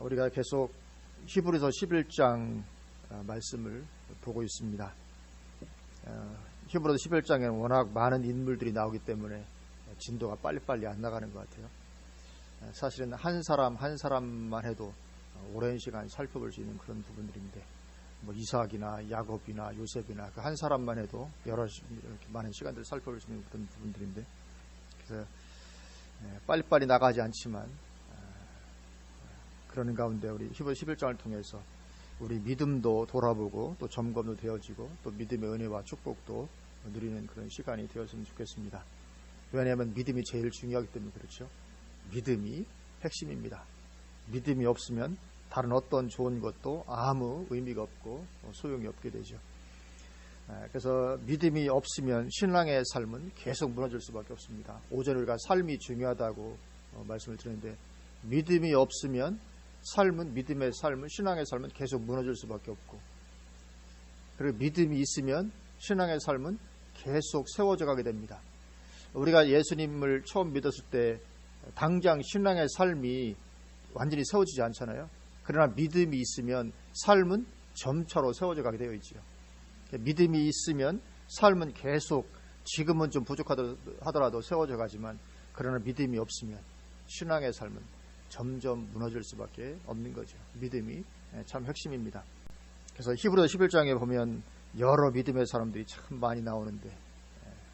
우리가 계속 히브리서 11장 말씀을 보고 있습니다. 히브리서 11장에는 워낙 많은 인물들이 나오기 때문에 진도가 빨리빨리 안 나가는 것 같아요. 사실은 한 사람 한 사람만 해도 오랜 시간 살펴볼 수 있는 그런 부분들인데, 이삭이나 야곱이나 요셉이나 그 한 사람만 해도 이렇게 많은 시간들을 살펴볼 수 있는 그런 부분들인데, 그래서 빨리빨리 나가지 않지만 그러는 가운데 우리 히브리서 11장을 통해서 우리 믿음도 돌아보고 또 점검도 되어지고 또 믿음의 은혜와 축복도 누리는 그런 시간이 되었으면 좋겠습니다. 왜냐하면 믿음이 제일 중요하기 때문에 그렇죠. 믿음이 핵심입니다. 믿음이 없으면 다른 어떤 좋은 것도 아무 의미가 없고 소용이 없게 되죠. 그래서 믿음이 없으면 신앙의 삶은 계속 무너질 수밖에 없습니다. 오전에 우리가 삶이 중요하다고 말씀을 드렸는데, 믿음이 없으면 믿음의 삶은, 신앙의 삶은 계속 무너질 수밖에 없고, 그리고 믿음이 있으면 신앙의 삶은 계속 세워져 가게 됩니다. 우리가 예수님을 처음 믿었을 때 당장 신앙의 삶이 완전히 세워지지 않잖아요. 그러나 믿음이 있으면 삶은 점차로 세워져 가게 되어 있죠. 믿음이 있으면 삶은 계속, 지금은 좀 부족하더라도 세워져 가지만, 그러나 믿음이 없으면 신앙의 삶은 점점 무너질 수밖에 없는 거죠. 믿음이 참 핵심입니다. 그래서 히브리서 11장에 보면 여러 믿음의 사람들이 참 많이 나오는데,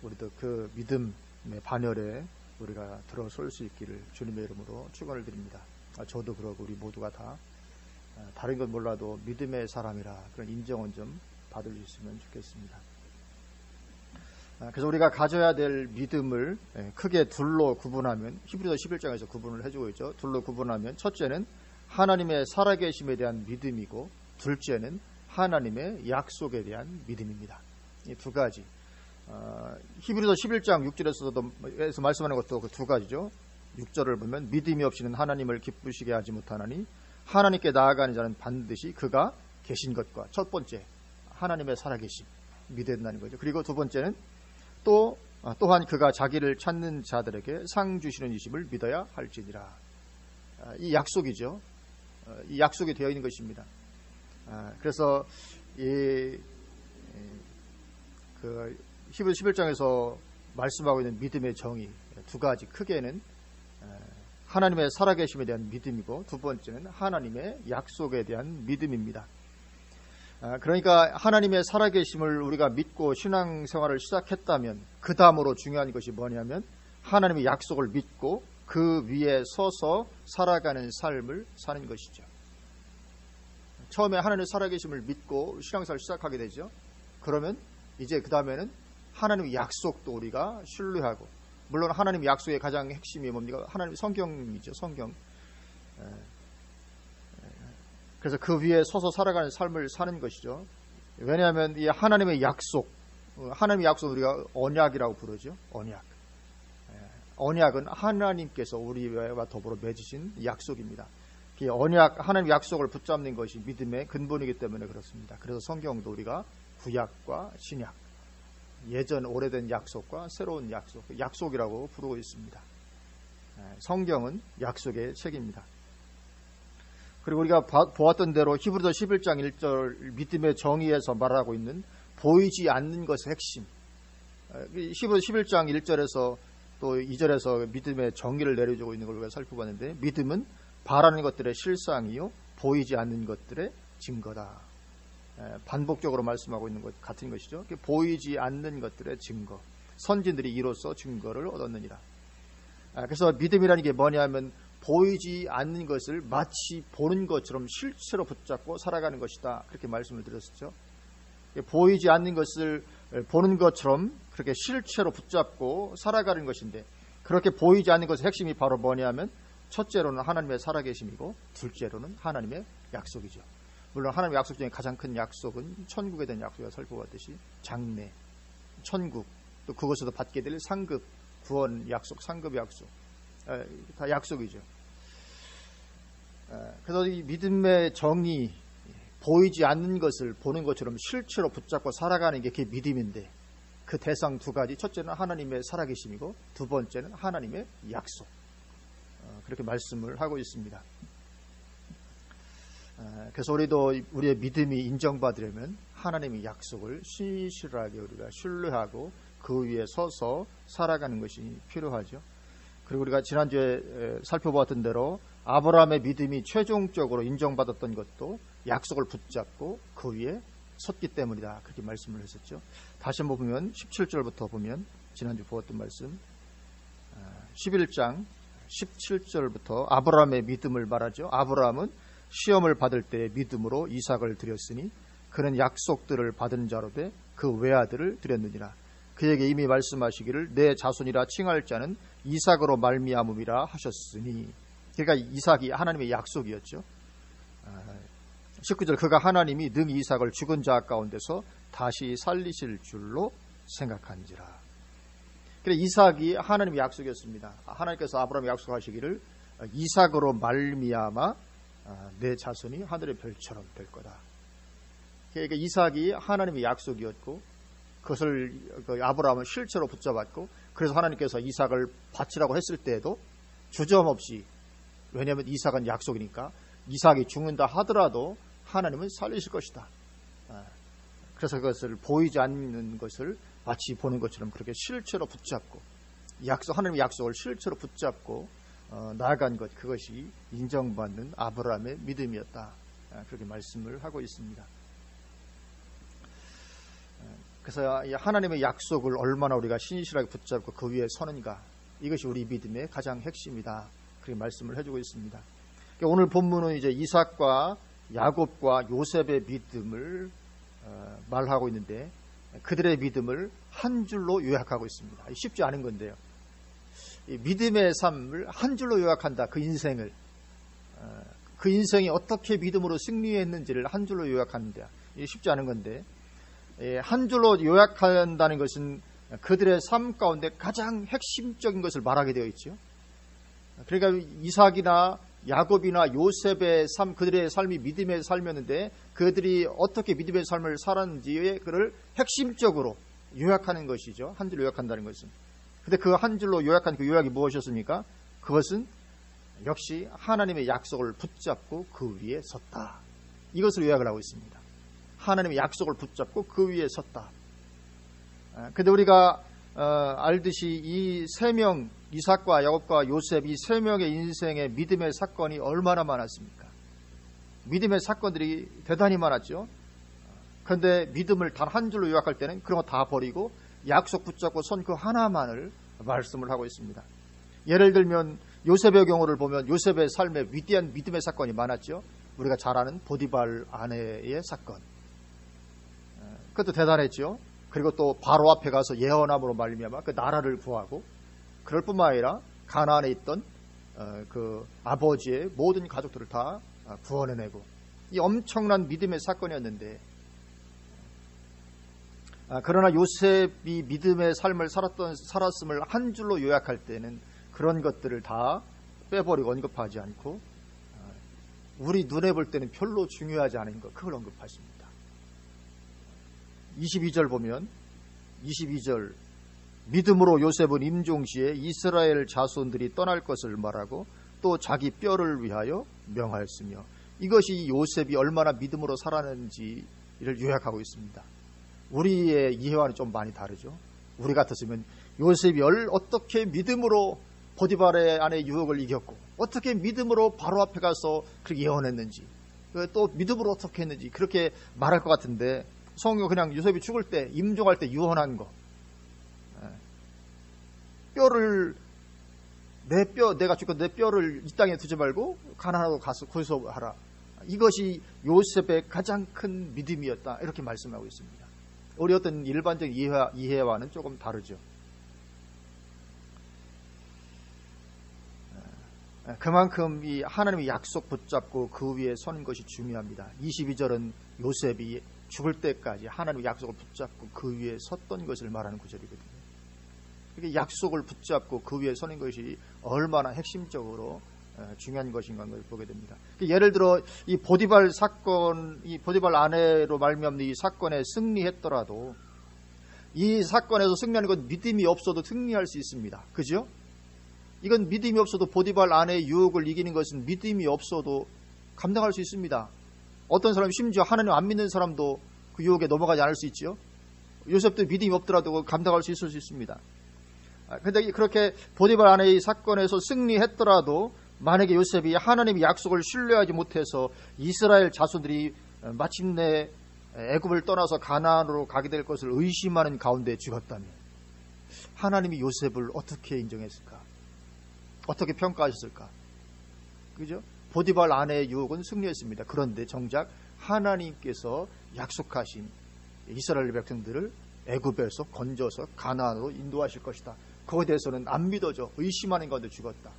우리도 그 믿음의 반열에 우리가 들어설 수 있기를 주님의 이름으로 축원을 드립니다. 저도 그러고 우리 모두가 다 다른 건 몰라도 믿음의 사람이라 그런 인정은 좀 받을 수 있으면 좋겠습니다. 그래서 우리가 가져야 될 믿음을 크게 둘로 구분하면, 히브리서 11장에서 구분을 해주고 있죠. 둘로 구분하면, 첫째는 하나님의 살아계심에 대한 믿음이고, 둘째는 하나님의 약속에 대한 믿음입니다. 이 두 가지. 히브리서 11장 6절에서 말씀하는 것도 그 두 가지죠. 6절을 보면 믿음이 없이는 하나님을 기쁘시게 하지 못하나니 하나님께 나아가는 자는 반드시 그가 계신 것과, 첫 번째 하나님의 살아계심 믿어야 된다는 거죠. 그리고 두 번째는 또한 그가 자기를 찾는 자들에게 상 주시는 이심을 믿어야 할지니라. 이 약속이죠. 이 약속이 되어 있는 것입니다. 그래서 그 히브리서 11장에서 말씀하고 있는 믿음의 정의 두 가지, 크게는 하나님의 살아계심에 대한 믿음이고, 두 번째는 하나님의 약속에 대한 믿음입니다. 그러니까 하나님의 살아계심을 우리가 믿고 신앙생활을 시작했다면, 그 다음으로 중요한 것이 뭐냐면 하나님의 약속을 믿고 그 위에 서서 살아가는 삶을 사는 것이죠. 처음에 하나님의 살아계심을 믿고 신앙생활을 시작하게 되죠. 그러면 이제 그 다음에는 하나님의 약속도 우리가 신뢰하고, 물론 하나님의 약속의 가장 핵심이 뭡니까? 하나님의 성경이죠. 성경. 그래서 그 위에 서서 살아가는 삶을 사는 것이죠. 왜냐하면 이 하나님의 약속을 우리가 언약이라고 부르죠. 언약은 하나님께서 우리와 더불어 맺으신 약속입니다. 이 하나님의 약속을 붙잡는 것이 믿음의 근본이기 때문에 그렇습니다. 그래서 성경도 우리가 구약과 신약, 예전 오래된 약속과 새로운 약속이라고 부르고 있습니다. 성경은 약속의 책입니다. 그리고 우리가 보았던 대로 히브리서 11장 1절 믿음의 정의에서 말하고 있는 보이지 않는 것의 핵심, 히브리서 11장 1절에서 또 2절에서 믿음의 정의를 내려주고 있는 걸 우리가 살펴봤는데, 믿음은 바라는 것들의 실상이요 보이지 않는 것들의 증거다. 반복적으로 말씀하고 있는 것 같은 것이죠. 보이지 않는 것들의 증거, 선진들이 이로써 증거를 얻었느니라. 그래서 믿음이라는 게 뭐냐면 보이지 않는 것을 마치 보는 것처럼 실체로 붙잡고 살아가는 것이다, 그렇게 말씀을 드렸었죠. 보이지 않는 것을 보는 것처럼 그렇게 실체로 붙잡고 살아가는 것인데, 그렇게 보이지 않는 것의 핵심이 바로 뭐냐면, 첫째로는 하나님의 살아계심이고, 둘째로는 하나님의 약속이죠. 물론 하나님의 약속 중에 가장 큰 약속은 천국에 대한 약속이라 살펴봤듯이 장래, 천국, 또 그것에서 받게 될 상급, 구원 약속, 상급 약속, 다 약속이죠. 그래서 이 믿음의 정의, 보이지 않는 것을 보는 것처럼 실체로 붙잡고 살아가는 게 그게 믿음인데, 그 대상 두 가지, 첫째는 하나님의 살아계심이고, 두 번째는 하나님의 약속, 그렇게 말씀을 하고 있습니다. 그래서 우리도 우리의 믿음이 인정받으려면 하나님의 약속을 신실하게 우리가 신뢰하고 그 위에 서서 살아가는 것이 필요하죠. 그리고 우리가 지난주에 살펴보았던 대로 아브라함의 믿음이 최종적으로 인정받았던 것도 약속을 붙잡고 그 위에 섰기 때문이다. 그렇게 말씀을 했었죠. 다시 한번 보면 17절부터 보면 지난주 보았던 말씀 11장 17절부터 아브라함의 믿음을 말하죠. 아브라함은 시험을 받을 때 믿음으로 이삭을 드렸으니 그는 약속들을 받은 자로 돼 그 외아들을 드렸느니라. 그에게 이미 말씀하시기를 내 자손이라 칭할 자는 이삭으로 말미암음이라 하셨으니, 그러니까 이삭이 하나님의 약속이었죠. 19절 그가 하나님이 능히 이삭을 죽은 자 가운데서 다시 살리실 줄로 생각한지라. 그래 이삭이 하나님의 약속이었습니다. 하나님께서 아브라함에 약속하시기를 이삭으로 말미암아 내 자손이 하늘의 별처럼 될 거다. 그러니까 이삭이 하나님의 약속이었고 그것을 아브라함은 실체로 붙잡았고, 그래서 하나님께서 이삭을 바치라고 했을 때에도 주저없이, 왜냐하면 이삭은 약속이니까 이삭이 죽는다 하더라도 하나님은 살리실 것이다. 그래서 그것을 보이지 않는 것을 마치 보는 것처럼 그렇게 실체로 붙잡고 하나님의 약속을 실체로 붙잡고 나아간 것, 그것이 인정받는 아브라함의 믿음이었다. 그렇게 말씀을 하고 있습니다. 그래서 하나님의 약속을 얼마나 우리가 신실하게 붙잡고 그 위에 서는가, 이것이 우리 믿음의 가장 핵심이다. 그렇게 말씀을 해주고 있습니다. 오늘 본문은 이제 이삭과 야곱과 요셉의 믿음을 말하고 있는데 그들의 믿음을 한 줄로 요약하고 있습니다. 쉽지 않은 건데요. 이 믿음의 삶을 한 줄로 요약한다. 그 인생을, 그 인생이 어떻게 믿음으로 승리했는지를 한 줄로 요약하는데 쉽지 않은 건데, 한 줄로 요약한다는 것은 그들의 삶 가운데 가장 핵심적인 것을 말하게 되어 있죠. 그러니까 이삭이나 야곱이나 요셉의 삶, 그들의 삶이 믿음의 삶이었는데 그들이 어떻게 믿음의 삶을 살았는지에 그를 핵심적으로 요약하는 것이죠. 한 줄로 요약한다는 것은. 근데 그 한 줄로 요약한 그 요약이 무엇이었습니까? 그것은 역시 하나님의 약속을 붙잡고 그 위에 섰다. 이것을 요약을 하고 있습니다. 하나님의 약속을 붙잡고 그 위에 섰다. 근데 우리가 알듯이 이 세 명, 이삭과 야곱과 요셉, 이 세 명의 인생의 믿음의 사건이 얼마나 많았습니까? 믿음의 사건들이 대단히 많았죠. 그런데 믿음을 단 한 줄로 요약할 때는 그런 거 다 버리고 약속 붙잡고 선 그 하나만을 말씀을 하고 있습니다. 예를 들면 요셉의 경우를 보면 요셉의 삶에 위대한 믿음의 사건이 많았죠. 우리가 잘 아는 보디발 아내의 사건, 그것도 대단했죠. 그리고 또 바로 앞에 가서 예언함으로 말미암아 그 나라를 구하고, 그럴 뿐만 아니라 가나안에 있던 그 아버지의 모든 가족들을 다 구원해내고, 이 엄청난 믿음의 사건이었는데, 그러나 요셉이 믿음의 삶을 살았음을 한 줄로 요약할 때는 그런 것들을 다 빼버리고 언급하지 않고 우리 눈에 볼 때는 별로 중요하지 않은 것, 그걸 언급하십니다. 22절 보면 22절 믿음으로 요셉은 임종시에 이스라엘 자손들이 떠날 것을 말하고 또 자기 뼈를 위하여 명하였으며, 이것이 요셉이 얼마나 믿음으로 살았는지를 요약하고 있습니다. 우리의 이해와는 좀 많이 다르죠. 우리 같았으면 요셉이 어떻게 믿음으로 보디발의 아내의 유혹을 이겼고 어떻게 믿음으로 바로 앞에 가서 그렇게 예언했는지, 또 믿음으로 어떻게 했는지 그렇게 말할 것 같은데, 성경 그냥 요셉이 죽을 때, 임종할 때 유언한 거, 뼈를 내가 죽고 내 뼈를 이 땅에 두지 말고 가나안으로 가서 구속하라, 이것이 요셉의 가장 큰 믿음이었다, 이렇게 말씀하고 있습니다. 우리 어떤 일반적인 이해와는 조금 다르죠. 그만큼 이 하나님의 약속 붙잡고 그 위에 서는 것이 중요합니다. 22절은 요셉이 죽을 때까지 하나님의 약속을 붙잡고 그 위에 섰던 것을 말하는 구절이거든요. 이렇게 약속을 붙잡고 그 위에 서는 것이 얼마나 핵심적으로 중요한 것인가 를 보게 됩니다. 예를 들어 이 보디발 사건, 이 보디발 아내로 말미암는 이 사건에 승리했더라도 이 사건에서 승리하는 건 믿음이 없어도 승리할 수 있습니다. 그죠? 이건 믿음이 없어도, 보디발 아내의 유혹을 이기는 것은 믿음이 없어도 감당할 수 있습니다. 어떤 사람이 심지어 하나님 안 믿는 사람도 그 유혹에 넘어가지 않을 수 있지요. 요셉도 믿음이 없더라도 감당할 수 있을 수 있습니다. 그런데 그렇게 보디발 아내의 사건에서 승리했더라도 만약에 요셉이 하나님의 약속을 신뢰하지 못해서 이스라엘 자손들이 마침내 애굽을 떠나서 가나안으로 가게 될 것을 의심하는 가운데 죽었다면 하나님이 요셉을 어떻게 인정했을까? 어떻게 평가하셨을까? 그죠? 보디발 아내의 유혹은 승리했습니다. 그런데 정작 하나님께서 약속하신 이스라엘 백성들을 애굽에서 건져서 가나안으로 인도하실 것이다. 그거에 대해서는 안 믿어져. 의심하는 가운데 죽었다.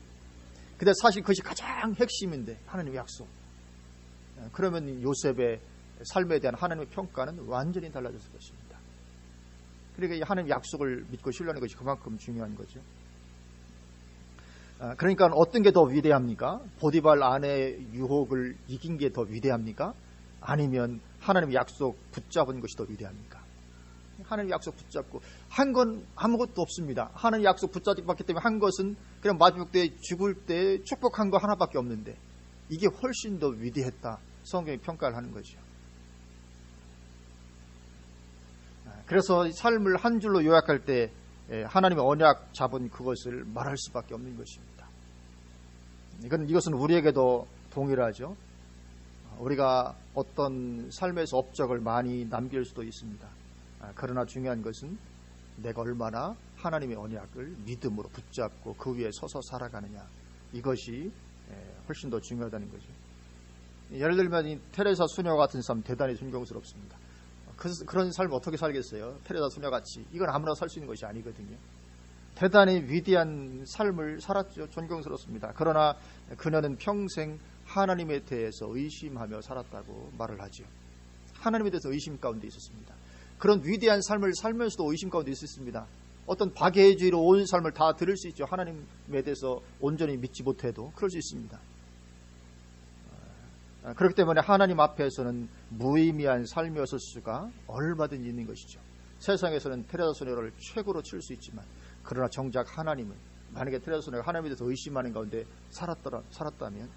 근데 사실 그것이 가장 핵심인데 하나님의 약속. 그러면 요셉의 삶에 대한 하나님의 평가는 완전히 달라졌을 것입니다. 그러니까 하나님의 약속을 믿고 신뢰하는 것이 그만큼 중요한 거죠. 그러니까 어떤 게 더 위대합니까? 보디발 아내의 유혹을 이긴 게 더 위대합니까? 아니면 하나님의 약속 붙잡은 것이 더 위대합니까? 하나님의 약속 붙잡고 한 건 아무것도 없습니다. 하나님의 약속 붙잡았기 때문에 한 것은 그냥 마지막 때 죽을 때 축복한 거 하나밖에 없는데 이게 훨씬 더 위대했다. 성경이 평가를 하는 거죠. 그래서 삶을 한 줄로 요약할 때 하나님의 언약 잡은 그것을 말할 수밖에 없는 것입니다. 이것은 우리에게도 동일하죠. 우리가 어떤 삶에서 업적을 많이 남길 수도 있습니다. 그러나 중요한 것은 내가 얼마나 하나님의 언약을 믿음으로 붙잡고 그 위에 서서 살아가느냐. 이것이 훨씬 더 중요하다는 거죠. 예를 들면 이 테레사 수녀 같은 사람 대단히 존경스럽습니다. 그런 삶을 어떻게 살겠어요? 테레사 수녀같이. 이건 아무나 살 수 있는 것이 아니거든요. 대단히 위대한 삶을 살았죠. 존경스럽습니다. 그러나 그녀는 평생 하나님에 대해서 의심하며 살았다고 말을 하죠. 하나님에 대해서 의심 가운데 있었습니다. 그런 위대한 삶을 살면서도 의심 가운데 있었습니다. 어떤 박애주의로 온 삶을 다 들을 수 있죠. 하나님에 대해서 온전히 믿지 못해도 그럴 수 있습니다. 그렇기 때문에 하나님 앞에서는 무의미한 삶이었을 수가 얼마든지 있는 것이죠. 세상에서는 테레사 소녀를 최고로 칠 수 있지만 그러나 정작 하나님은 만약에 테레사 소녀가 하나님에 대해서 의심하는 가운데 살았다면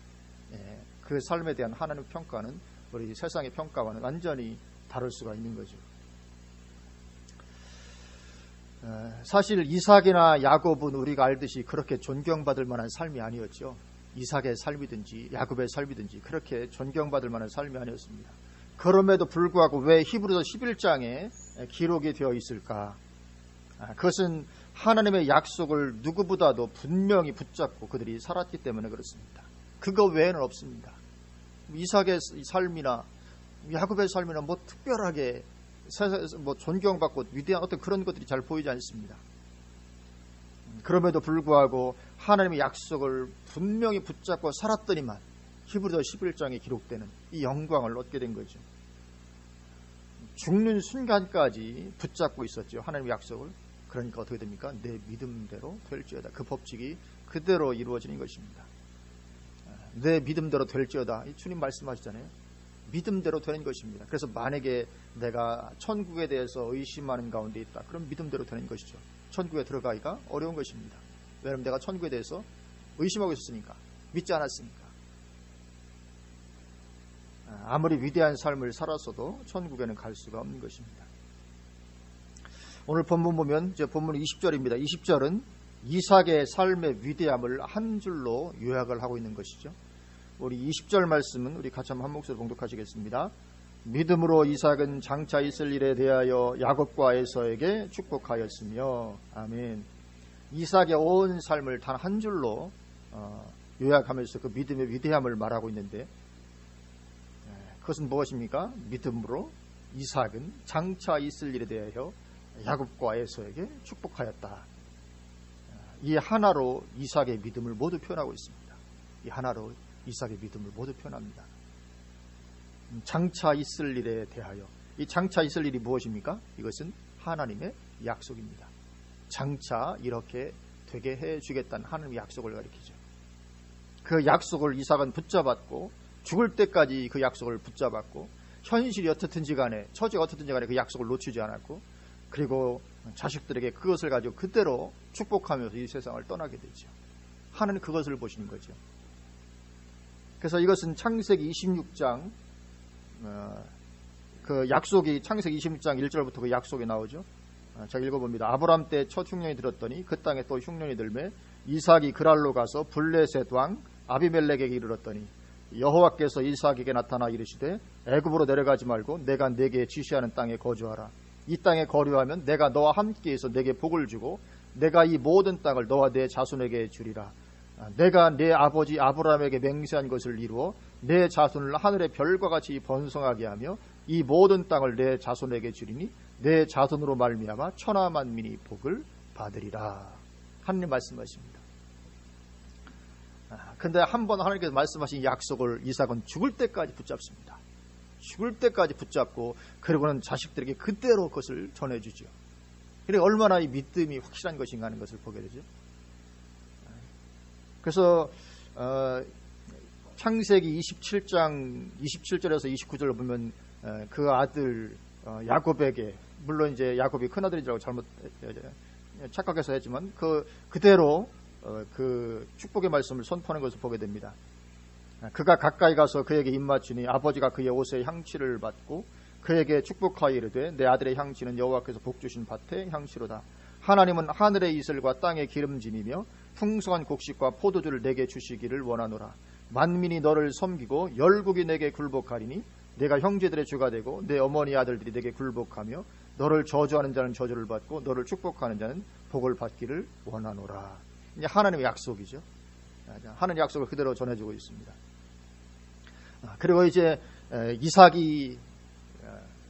그 삶에 대한 하나님의 평가는 우리 세상의 평가와는 완전히 다를 수가 있는 거죠. 사실 이삭이나 야곱은 우리가 알듯이 그렇게 존경받을 만한 삶이 아니었죠. 이삭의 삶이든지 야곱의 삶이든지 그렇게 존경받을 만한 삶이 아니었습니다. 그럼에도 불구하고 왜 히브리서 11장에 기록이 되어 있을까? 그것은 하나님의 약속을 누구보다도 분명히 붙잡고 그들이 살았기 때문에 그렇습니다. 그거 외에는 없습니다. 이삭의 삶이나 야곱의 삶이나 뭐 특별하게 뭐 존경받고 위대한 어떤 그런 것들이 잘 보이지 않습니다. 그럼에도 불구하고 하나님의 약속을 분명히 붙잡고 살았더니만 히브리서 11장에 기록되는 이 영광을 얻게 된 거죠. 죽는 순간까지 붙잡고 있었죠. 하나님의 약속을. 그러니까 어떻게 됩니까? 내 믿음대로 될지어다. 그 법칙이 그대로 이루어지는 것입니다. 내 믿음대로 될지어다. 주님 말씀하시잖아요. 믿음대로 되는 것입니다. 그래서 만약에 내가 천국에 대해서 의심하는 가운데 있다. 그럼 믿음대로 되는 것이죠. 천국에 들어가기가 어려운 것입니다. 왜냐하면 내가 천국에 대해서 의심하고 있었으니까. 믿지 않았으니까. 아무리 위대한 삶을 살았어도 천국에는 갈 수가 없는 것입니다. 오늘 본문 보면 이제 본문 20절입니다. 20절은 이삭의 삶의 위대함을 한 줄로 요약을 하고 있는 것이죠. 우리 20절 말씀은 우리 같이 한번 한 목소리로 봉독하시겠습니다. 믿음으로 이삭은 장차 있을 일에 대하여 야곱과 에서에게 축복하였으며. 아멘. 이삭의 온 삶을 단 한 줄로 요약하면서 그 믿음의 위대함을 말하고 있는데 그것은 무엇입니까? 믿음으로 이삭은 장차 있을 일에 대하여 야곱과 에서에게 축복하였다. 이 하나로 이삭의 믿음을 모두 표현하고 있습니다. 이 하나로 이삭의 믿음을 모두 표현합니다. 장차 있을 일에 대하여. 이 장차 있을 일이 무엇입니까? 이것은 하나님의 약속입니다. 장차 이렇게 되게 해주겠다는 하나님의 약속을 가리키죠. 그 약속을 이삭은 붙잡았고 죽을 때까지 그 약속을 붙잡았고 현실이 어떻든지 간에 처지가 어떻든지 간에 그 약속을 놓치지 않았고 그리고 자식들에게 그것을 가지고 그대로 축복하면서 이 세상을 떠나게 되죠. 하나님 그것을 보시는 거죠. 그래서 이것은 창세기 26장 그 약속이 창세기 26장 1절부터 그 약속이 나오죠. 제가 읽어봅니다. 아브람 때 첫 흉년이 들었더니 그 땅에 또 흉년이 들매 이삭이 그랄로 가서 블레셋 왕 아비멜렉에게 이르렀더니 여호와께서 이삭에게 나타나 이르시되 애굽으로 내려가지 말고 내가 네게 지시하는 땅에 거주하라. 이 땅에 거류하면 내가 너와 함께해서 네게 복을 주고 내가 이 모든 땅을 너와 네 자손에게 주리라. 내가 네 아버지 아브라함에게 맹세한 것을 이루어 내 자손을 하늘의 별과 같이 번성하게 하며 이 모든 땅을 내 자손에게 주리니 내 자손으로 말미암아 천하 만민이 복을 받으리라. 하나님 말씀하십니다. 근데 한번 하나님께서 말씀하신 약속을 이삭은 죽을 때까지 붙잡습니다. 죽을 때까지 붙잡고 그리고는 자식들에게 그대로 그것을 전해주죠. 그러니까 얼마나 이 믿음이 확실한 것인가 하는 것을 보게 되죠. 그래서 창세기 27장 27절에서 29절을 보면 그 아들 야곱에게, 물론 이제 야곱이 큰아들이라고 잘못 착각해서 했지만 그대로 그 축복의 말씀을 선포하는 것을 보게 됩니다. 그가 가까이 가서 그에게 입맞추니 아버지가 그의 옷에 향취를 받고 그에게 축복하여 이르되 내 아들의 향취는 여호와께서 복주신 밭의 향취로다. 하나님은 하늘의 이슬과 땅의 기름짐이며 풍성한 곡식과 포도주를 내게 주시기를 원하노라. 만민이 너를 섬기고 열국이 내게 굴복하리니 내가 형제들의 주가 되고 내 어머니 아들들이 내게 굴복하며 너를 저주하는 자는 저주를 받고 너를 축복하는 자는 복을 받기를 원하노라. 이제 하나님의 약속이죠. 하나님의 약속을 그대로 전해주고 있습니다. 그리고 이제 이삭이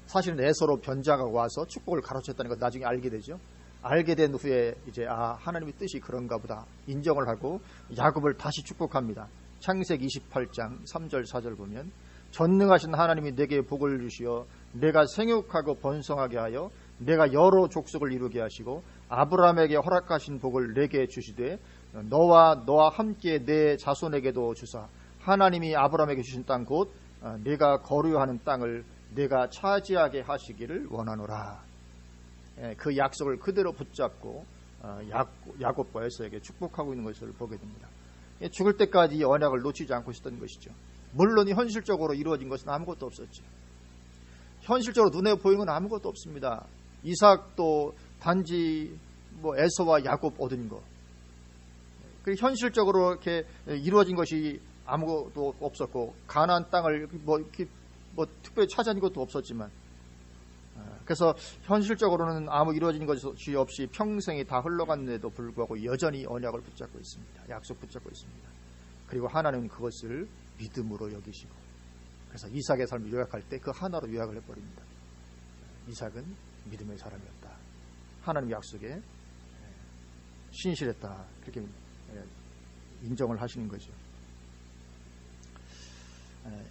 사실은 에서로 변자가 와서 축복을 가로챘다는 걸 나중에 알게 되죠. 알게 된 후에 이제 하나님의 뜻이 그런가 보다 인정을 하고 야곱을 다시 축복합니다. 창세기 28장 3절 4절 보면 전능하신 하나님이 내게 복을 주시어 내가 생육하고 번성하게 하여 내가 여러 족속을 이루게 하시고 아브라함에게 허락하신 복을 내게 주시되 너와 함께 내 자손에게도 주사 하나님이 아브라함에게 주신 땅 곧 내가 거류하는 땅을 내가 차지하게 하시기를 원하노라. 그 약속을 그대로 붙잡고 야곱과 에서에게 축복하고 있는 것을 보게 됩니다. 죽을 때까지 이 언약을 놓치지 않고 있었던 것이죠. 물론 현실적으로 이루어진 것은 아무것도 없었죠. 현실적으로 눈에 보이는 건 아무것도 없습니다. 이삭도 단지 에서와 야곱 얻은 것. 그리고 현실적으로 이렇게 이루어진 것이 아무것도 없었고 가나안 땅을 특별히 차지한 것도 없었지만, 그래서 현실적으로는 아무 이루어진 것이 없이 평생이 다 흘러갔는데도 불구하고 여전히 언약을 붙잡고 있습니다. 약속 붙잡고 있습니다. 그리고 하나님은 그것을 믿음으로 여기시고, 그래서 이삭의 삶을 요약할 때 그 하나로 요약을 해버립니다. 이삭은 믿음의 사람이었다. 하나님 약속에 신실했다. 그렇게 인정을 하시는 거죠.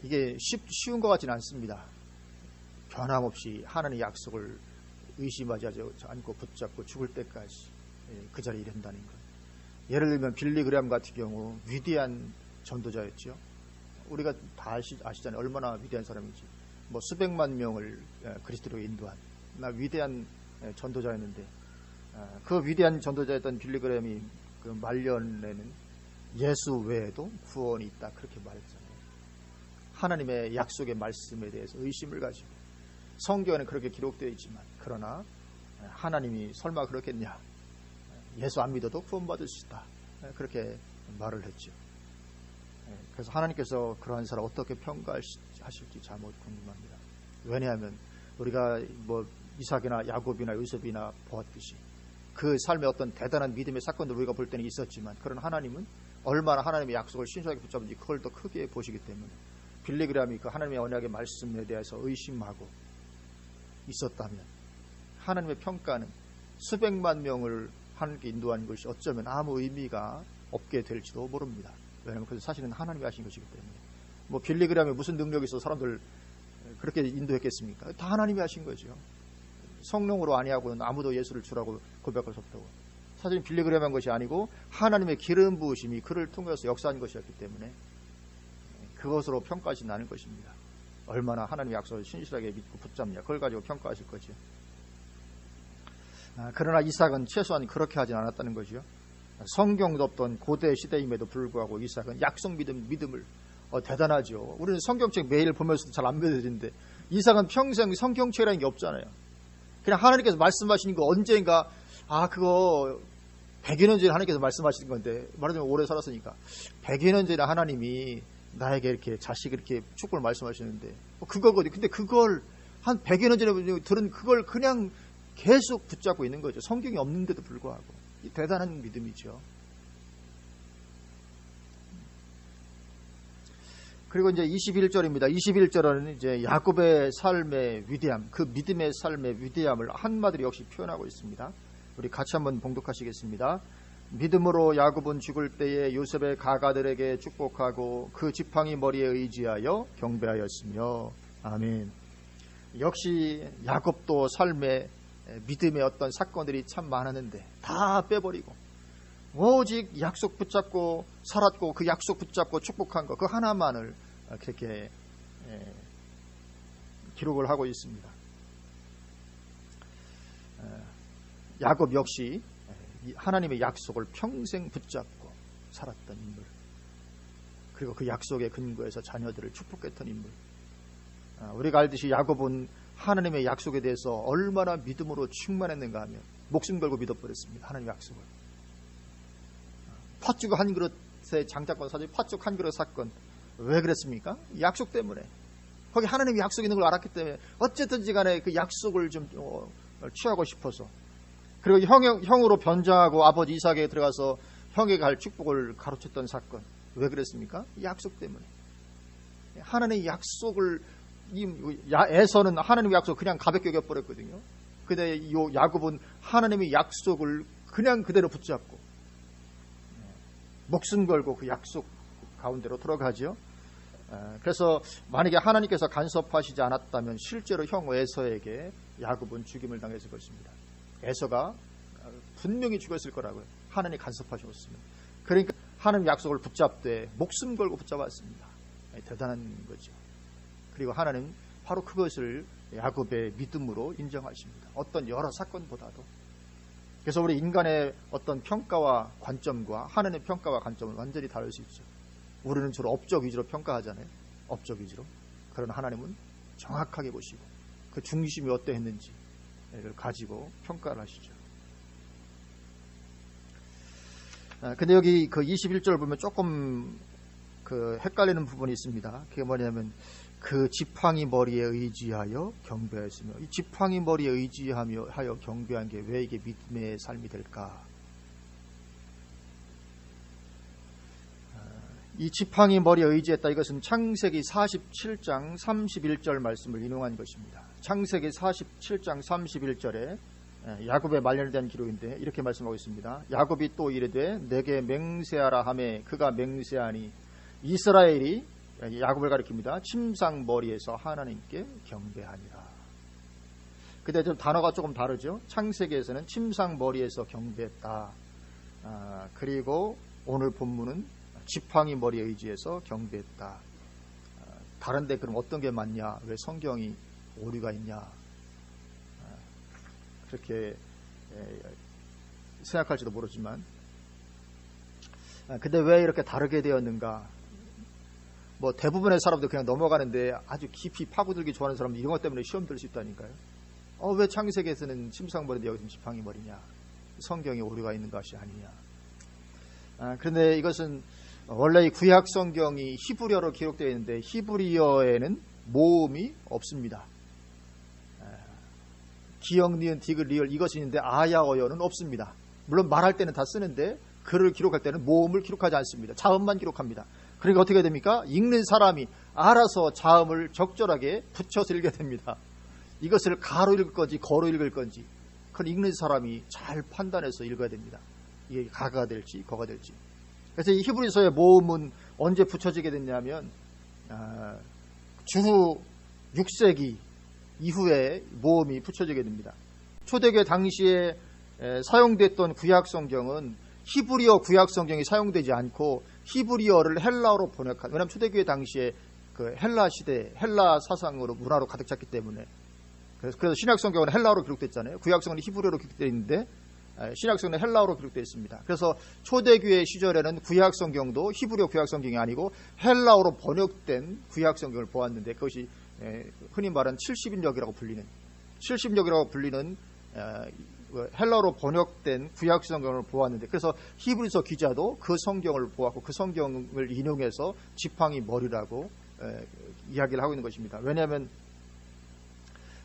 이게 쉬운 것 같지는 않습니다. 변함없이 하나님의 약속을 의심하지 않고 붙잡고 죽을 때까지 그 자리에 이른다는 것. 예를 들면 빌리 그레함 같은 경우 위대한 전도자였죠. 우리가 다 아시잖아요. 얼마나 위대한 사람인지. 수백만 명을 그리스도로 인도한 위대한 전도자였는데, 그 위대한 전도자였던 빌리 그레함이 그 말년에는 예수 외에도 구원이 있다 그렇게 말했잖아요. 하나님의 약속의 말씀에 대해서 의심을 가지고, 성경에는 그렇게 기록되어 있지만 그러나 하나님이 설마 그렇겠냐, 예수 안 믿어도 구원받을 수 있다 그렇게 말을 했죠. 그래서 하나님께서 그러한 사람 어떻게 평가하실지 참 궁금합니다. 왜냐하면 우리가 이삭이나 야곱이나 요셉이나 보았듯이 그 삶의 어떤 대단한 믿음의 사건들 우리가 볼 때는 있었지만, 그런 하나님은 얼마나 하나님의 약속을 신실하게 붙잡는지 그걸 더 크게 보시기 때문에 빌리 그레함이 그 하나님의 언약의 말씀에 대해서 의심하고 있었다면 하나님의 평가는 수백만 명을 하나님께 인도하는 것이 어쩌면 아무 의미가 없게 될지도 모릅니다. 왜냐하면 그것은 사실은 하나님이 하신 것이기 때문에. 빌리 그레함이 무슨 능력이 있어서 사람들 그렇게 인도했겠습니까? 다 하나님이 하신 거죠. 성령으로 아니하고는 아무도 예수를 주라고 고백할 수 없다고. 사실 빌리 그레함 한 것이 아니고 하나님의 기름 부으심이 그를 통해서 역사한 것이었기 때문에 그것으로 평가하지 않을 것입니다. 얼마나 하나님의 약속을 신실하게 믿고 붙잡냐, 그걸 가지고 평가하실 거죠. 그러나 이삭은 최소한 그렇게 하진 않았다는 거죠. 성경도 없던 고대 시대임에도 불구하고 이삭은 약속 믿음을 대단하죠. 우리는 성경책 매일 보면서도 잘 안 믿어지는데 이삭은 평생 성경책이라는 게 없잖아요. 그냥 하나님께서 말씀하시는 거 언젠가 그거 100여 년 전에 하나님께서 말씀하시는 건데 말하자면 오래 살았으니까 100여 년 전에 하나님이 나에게 이렇게 자식을 이렇게 축복을 말씀하시는데 그거거든요. 근데 그걸 한 100여 년 전에 들은 그걸 그냥 계속 붙잡고 있는 거죠. 성경이 없는데도 불구하고. 대단한 믿음이죠. 그리고 이제 21절입니다. 21절은 이제 야곱의 삶의 위대함, 그 믿음의 삶의 위대함을 한마디로 역시 표현하고 있습니다. 우리 같이 한번 봉독하시겠습니다. 믿음으로 야곱은 죽을 때에 요셉의 가가들에게 축복하고 그 지팡이 머리에 의지하여 경배하였으며. 아멘. 역시 야곱도 삶의 믿음의 어떤 사건들이 참 많았는데 다 빼버리고 오직 약속 붙잡고 살았고 그 약속 붙잡고 축복한 거 그 하나만을 그렇게 기록을 하고 있습니다. 야곱 역시 하나님의 약속을 평생 붙잡고 살았던 인물, 그리고 그 약속의 근거에서 자녀들을 축복했던 인물. 우리가 알듯이 야곱은 하나님의 약속에 대해서 얼마나 믿음으로 충만했는가 하면 목숨 걸고 믿어버렸습니다. 하나님의 약속을. 팥죽 한 그릇의 장자권 사실 팥죽 한 그릇 사건 왜 그랬습니까? 약속 때문에. 거기 하나님의 약속이 있는 걸 알았기 때문에 어쨌든지 간에 그 약속을 좀 취하고 싶어서. 그리고 형으로 변장하고 아버지 이삭에게 들어가서 형에게 갈 축복을 가로챘던 사건 왜 그랬습니까? 약속 때문에. 하나님의 약속을 에서는 하나님의 약속을 그냥 가볍게 여겨버렸거든요. 근데 이 야곱은 하나님의 약속을 그냥 그대로 붙잡고 목숨 걸고 그 약속 가운데로 들어가죠. 그래서 만약에 하나님께서 간섭하시지 않았다면 실제로 형 에서에게 야곱은 죽임을 당했을 것입니다. 에서가 분명히 죽었을 거라고요. 하나님이 간섭하셨으면. 그러니까 하나님 약속을 붙잡되 목숨 걸고 붙잡았습니다. 대단한 거죠. 그리고 하나님 바로 그것을 야곱의 믿음으로 인정하십니다. 어떤 여러 사건보다도. 그래서 우리 인간의 어떤 평가와 관점과 하나님의 평가와 관점은 완전히 다를 수 있죠. 우리는 주로 업적 위주로 평가하잖아요. 업적 위주로. 그러나 하나님은 정확하게 보시고 그 중심이 어떠했는지를 가지고 평가를 하시죠. 근데 여기 그 21절 보면 조금 그 헷갈리는 부분이 있습니다. 그게 뭐냐면 그 지팡이 머리에 의지하여 경배하였으며, 이 지팡이 머리에 의지하여 경배한 게 왜 이게 믿음의 삶이 될까? 이 지팡이 머리에 의지했다, 이것은 창세기 47장 31절 말씀을 인용한 것입니다. 창세기 47장 31절에 야곱의 말년에 대한 기록인데 이렇게 말씀하고 있습니다. 야곱이 또 이르되 내게 맹세하라 하매 그가 맹세하니 이스라엘이, 야곱을 가리킵니다, 침상 머리에서 하나님께 경배하니라. 근데 좀 단어가 조금 다르죠. 창세기에서는 침상 머리에서 경배했다. 그리고 오늘 본문은 지팡이 머리에 의지해서 경배했다. 다른데 그럼 어떤 게 맞냐? 왜 성경이 오류가 있냐? 그렇게 생각할지도 모르지만, 근데 왜 이렇게 다르게 되었는가? 뭐 대부분의 사람들 그냥 넘어가는데 아주 깊이 파고들기 좋아하는 사람들 이런 것 때문에 시험 들 수 있다니까요. 왜 창세기에서는 침상머리인데 여기서는 지팡이 머리냐? 성경에 오류가 있는 것이 아니냐? 그런데 이것은 원래 이 구약 성경이 히브리어로 기록되어 있는데 히브리어에는 모음이 없습니다. 기역, 니은, 디귿, 리을 이것이 있는데 아야어여는 없습니다. 물론 말할 때는 다 쓰는데 글을 기록할 때는 모음을 기록하지 않습니다. 자음만 기록합니다. 그러니까 어떻게 됩니까? 읽는 사람이 알아서 자음을 적절하게 붙여서 읽어야 됩니다. 이것을 가로 읽을 건지 거로 읽을 건지 그걸 읽는 사람이 잘 판단해서 읽어야 됩니다. 이게 가가 될지 거가 될지. 그래서 이 히브리서의 모음은 언제 붙여지게 됐냐면 주후 6세기 이후에 모음이 붙여지게 됩니다. 초대교회 당시에 사용됐던 구약 성경은 히브리어 구약 성경이 사용되지 않고 히브리어를 헬라어로 번역한, 왜냐하면 초대교회 당시에 그 헬라 시대, 헬라 사상으로 문화로 가득 찼기 때문에. 그래서 신약 성경은 헬라어로 기록됐잖아요. 구약 성경은 히브리어로 기록되어 있는데 신약성경은 헬라어로 기록되어 있습니다. 그래서 초대교회 시절에는 구약성경도 히브리어 구약성경이 아니고 헬라어로 번역된 구약성경을 보았는데 그것이 흔히 말하는 70인역이라고 불리는 헬라어로 번역된 구약성경을 보았는데 그래서 히브리서 기자도 그 성경을 보았고 그 성경을 인용해서 지팡이 머리라고 이야기를 하고 있는 것입니다. 왜냐하면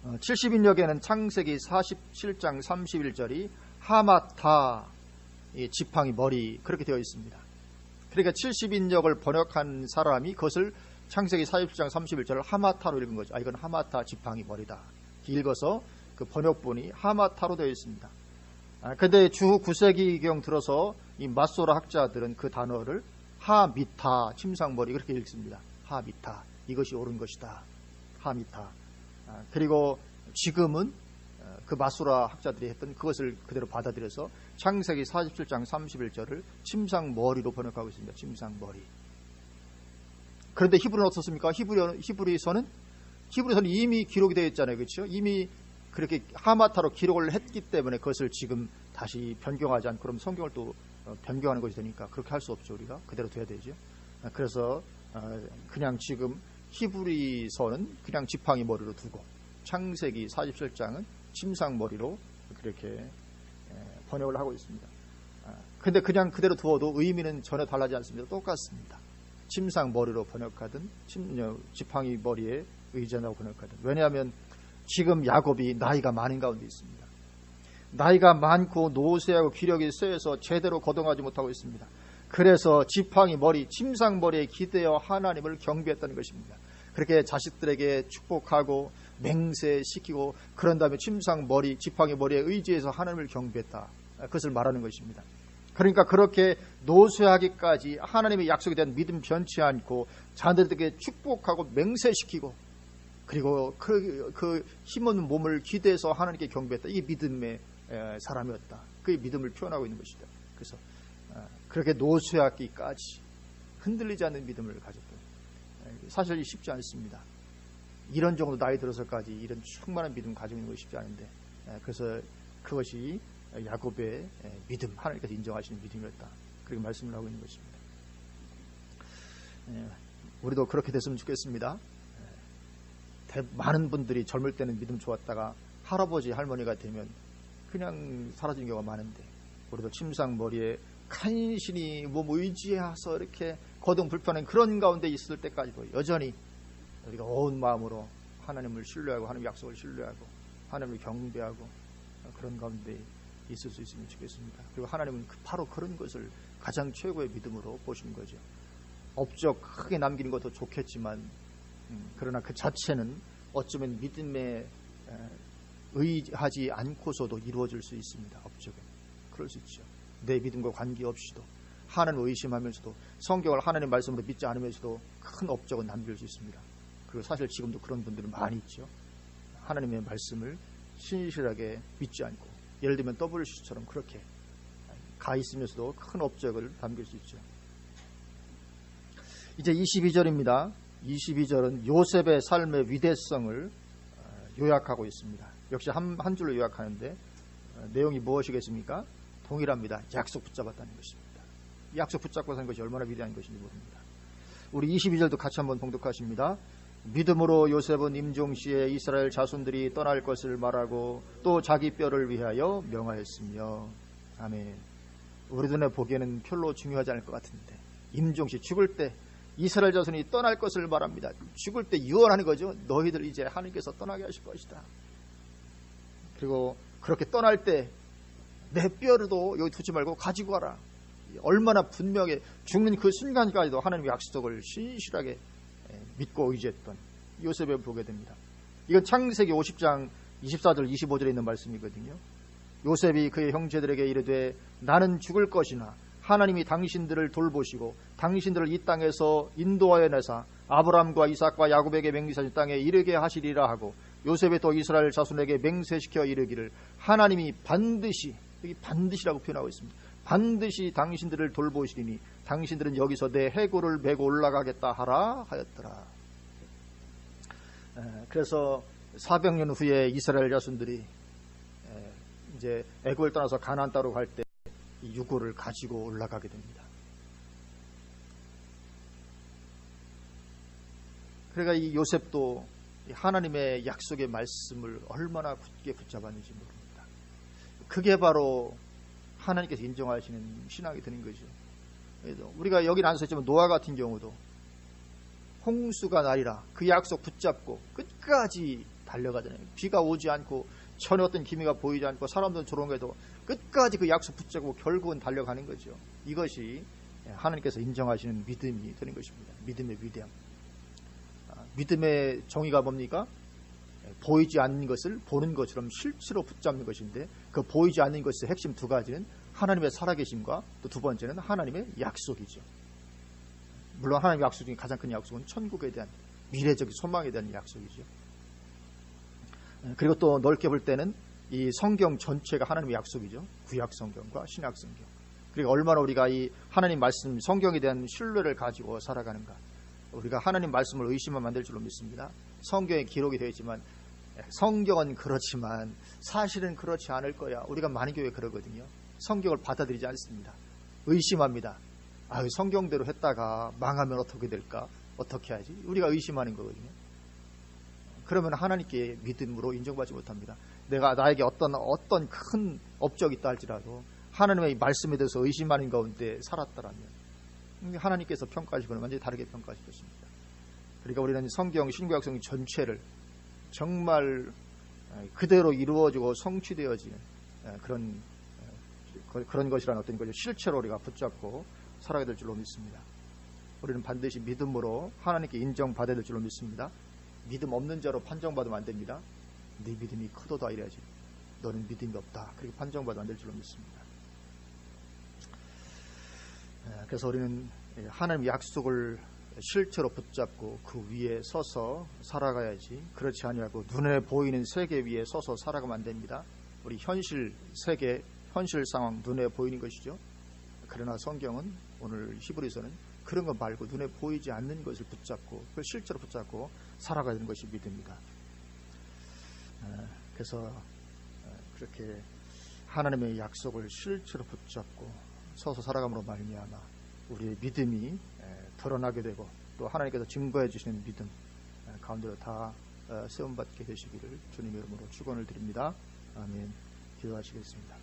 70인역에는 창세기 47장 31절이 하마타 지팡이 머리 그렇게 되어 있습니다. 그러니까 70인역을 번역한 사람이 그것을 창세기 47장 31절을 하마타로 읽은 거죠. 이건 하마타 지팡이 머리다. 읽어서 그 번역본이 하마타로 되어 있습니다. 근데 주 9세기경 들어서 이 마소라 학자들은 그 단어를 하미타 침상머리 그렇게 읽습니다. 하미타 이것이 옳은 것이다. 하미타. 그리고 지금은 그 마소라 학자들이 했던 그것을 그대로 받아들여서 창세기 47장 31절을 침상머리로 번역하고 있습니다. 침상머리. 그런데 히브리는 어떻습니까? 히브리서는 이미 기록이 되어 있잖아요. 그렇죠? 이미 그렇게 하마타로 기록을 했기 때문에 그것을 지금 다시 변경하지 않고 그럼 성경을 또 변경하는 것이 되니까 그렇게 할 수 없죠. 우리가 그대로 돼야 되죠. 그래서 그냥 지금 히브리서는 그냥 지팡이 머리로 두고 창세기 47장은 침상머리로 그렇게 번역을 하고 있습니다. 근데 그냥 그대로 두어도 의미는 전혀 달라지지 않습니다. 똑같습니다. 침상머리로 번역하든 지팡이 머리에 의존하고 번역하든. 왜냐하면 지금 야곱이 나이가 많은 가운데 있습니다. 나이가 많고 노쇠하고 기력이 쇠해서 제대로 거동하지 못하고 있습니다. 그래서 지팡이 머리, 침상머리에 기대어 하나님을 경배했다는 것입니다. 그렇게 자식들에게 축복하고 맹세시키고 그런 다음에 침상머리, 지팡이 머리에 의지해서 하나님을 경배했다. 그것을 말하는 것입니다. 그러니까 그렇게 노쇠하기까지 하나님의 약속에 대한 믿음 변치 않고 자녀들에게 축복하고 맹세시키고 그리고 그 힘없는 몸을 기대해서 하나님께 경배했다. 이게 믿음의 사람이었다. 그의 믿음을 표현하고 있는 것이다. 그래서 그렇게 노쇠하기까지 흔들리지 않는 믿음을 가졌다. 사실 쉽지 않습니다. 이런 정도 나이 들어서까지 이런 충만한 믿음 가지고 있는 것이 쉽지 않은데 그래서 그것이 야곱의 믿음, 하나님께서 인정하시는 믿음이었다. 그렇게 말씀을 하고 있는 것입니다. 우리도 그렇게 됐으면 좋겠습니다. 많은 분들이 젊을 때는 믿음 좋았다가 할아버지 할머니가 되면 그냥 사라지는 경우가 많은데 우리도 침상머리에 간신히 의지해서 이렇게 거동불편한 그런 가운데 있을 때까지도 여전히 우리가 온 마음으로 하나님을 신뢰하고 하나님의 약속을 신뢰하고 하나님을 경배하고 그런 가운데 있을 수 있으면 좋겠습니다. 그리고 하나님은 바로 그런 것을 가장 최고의 믿음으로 보시는 거죠. 업적 크게 남기는 것도 좋겠지만 그러나 그 자체는 어쩌면 믿음에 의하지 않고서도 이루어질 수 있습니다. 업적은 그럴 수 있죠. 내 믿음과 관계없이도 하나님을 의심하면서도 성경을 하나님 말씀으로 믿지 않으면서도 큰 업적은 남길 수 있습니다. 그리고 사실 지금도 그런 분들은 많이 있죠. 하나님의 말씀을 신실하게 믿지 않고 예를 들면 WC처럼 그렇게 가 있으면서도 큰 업적을 담길 수 있죠. 이제 22절입니다. 22절은 요셉의 삶의 위대성을 요약하고 있습니다. 역시 한 줄로 요약하는데 내용이 무엇이겠습니까? 동일합니다. 약속 붙잡았다는 것입니다. 약속 붙잡고 사는 것이 얼마나 위대한 것인지 모릅니다. 우리 22절도 같이 한번 봉독하십니다. 믿음으로 요셉은 임종시에 이스라엘 자손들이 떠날 것을 말하고 또 자기 뼈를 위하여 명하였으며. 아멘. 우리 눈에 보기에는 별로 중요하지 않을 것 같은데 임종시 죽을 때 이스라엘 자손이 떠날 것을 말합니다. 죽을 때 유언하는 거죠. 너희들 이제 하나님께서 떠나게 하실 것이다. 그리고 그렇게 떠날 때 내 뼈를도 여기 두지 말고 가지고 가라. 얼마나 분명히 죽는 그 순간까지도 하나님의 약속을 신실하게 믿고 의지했던 요셉을 보게 됩니다. 이건 창세기 50장 24절 25절에 있는 말씀이거든요. 요셉이 그의 형제들에게 이르되 나는 죽을 것이나 하나님이 당신들을 돌보시고 당신들을 이 땅에서 인도하여 내사 아브라함과 이삭과 야곱에게 맹세하신 땅에 이르게 하시리라 하고 요셉이 또 이스라엘 자손에게 맹세시켜 이르기를 하나님이 반드시, 여기 반드시라고 표현하고 있습니다. 반드시 당신들을 돌보시리니 당신들은 여기서 내 해골을 메고 올라가겠다 하라 하였더라. 그래서 400년 후에 이스라엘 자손들이 이제 애굽을 떠나서 가나안 땅으로 갈 때 이 유고를 가지고 올라가게 됩니다. 그러니까 이 요셉도 하나님의 약속의 말씀을 얼마나 굳게 붙잡았는지 모릅니다. 그게 바로 하나님께서 인정하시는 신앙이 되는 거죠. 우리가 여기는 안 써있지만 노아 같은 경우도 홍수가 나리라 그 약속 붙잡고 끝까지 달려가잖아요. 비가 오지 않고 전혀 어떤 기미가 보이지 않고 사람들은 조롱해도 끝까지 그 약속 붙잡고 결국은 달려가는 거죠. 이것이 하나님께서 인정하시는 믿음이 되는 것입니다. 믿음의 위대함. 믿음의 정의가 뭡니까? 보이지 않는 것을 보는 것처럼 실체로 붙잡는 것인데 그 보이지 않는 것의 핵심 두 가지는 하나님의 살아계심과 또 두 번째는 하나님의 약속이죠. 물론 하나님의 약속 중에 가장 큰 약속은 천국에 대한 미래적인 소망에 대한 약속이죠. 그리고 또 넓게 볼 때는 이 성경 전체가 하나님의 약속이죠. 구약 성경과 신약 성경. 그리고 얼마나 우리가 이 하나님 말씀 성경에 대한 신뢰를 가지고 살아가는가. 우리가 하나님 말씀을 의심하면 안 될 줄로 믿습니다. 성경에 기록이 되어 있지만 성경은 그렇지만 사실은 그렇지 않을 거야. 우리가 많은 교회에 그러거든요. 성경을 받아들이지 않습니다. 의심합니다. 성경대로 했다가 망하면 어떻게 될까? 어떻게 하지? 우리가 의심하는 거거든요. 그러면 하나님께 믿음으로 인정받지 못합니다. 내가 나에게 어떤 큰 업적이 있다 할지라도 하나님의 말씀에 대해서 의심하는 가운데 살았다라면 하나님께서 평가하시고는 완전히 다르게 평가하실 것입니다. 그러니까 우리는 성경, 신구약 성경 전체를 정말 그대로 이루어지고 성취되어지는 그런 것이라는 어떤 것을 실체로 우리가 붙잡고 살아야 될 줄로 믿습니다. 우리는 반드시 믿음으로 하나님께 인정받아야 될 줄로 믿습니다. 믿음 없는 자로 판정받으면 안 됩니다. 네 믿음이 크도다 이래야지. 너는 믿음이 없다. 그렇게 판정받으면 안 될 줄로 믿습니다. 그래서 우리는 하나님의 약속을 실체로 붙잡고 그 위에 서서 살아가야지. 그렇지 아니하고 눈에 보이는 세계 위에 서서 살아가면 안 됩니다. 우리 현실 세계, 현실 상황 눈에 보이는 것이죠. 그러나 성경은 오늘 히브리서는 그런 거 말고 눈에 보이지 않는 것을 붙잡고 그걸 실제로 붙잡고 살아가야 되는 것이 믿음입니다. 그래서 그렇게 하나님의 약속을 실체로 붙잡고 서서 살아감으로 말미암아 우리의 믿음이 드러나게 되고 또 하나님께서 증거해 주시는 믿음 가운데로 다 세움받게 되시기를 주님의 이름으로 축원을 드립니다. 아멘. 기도하시겠습니다.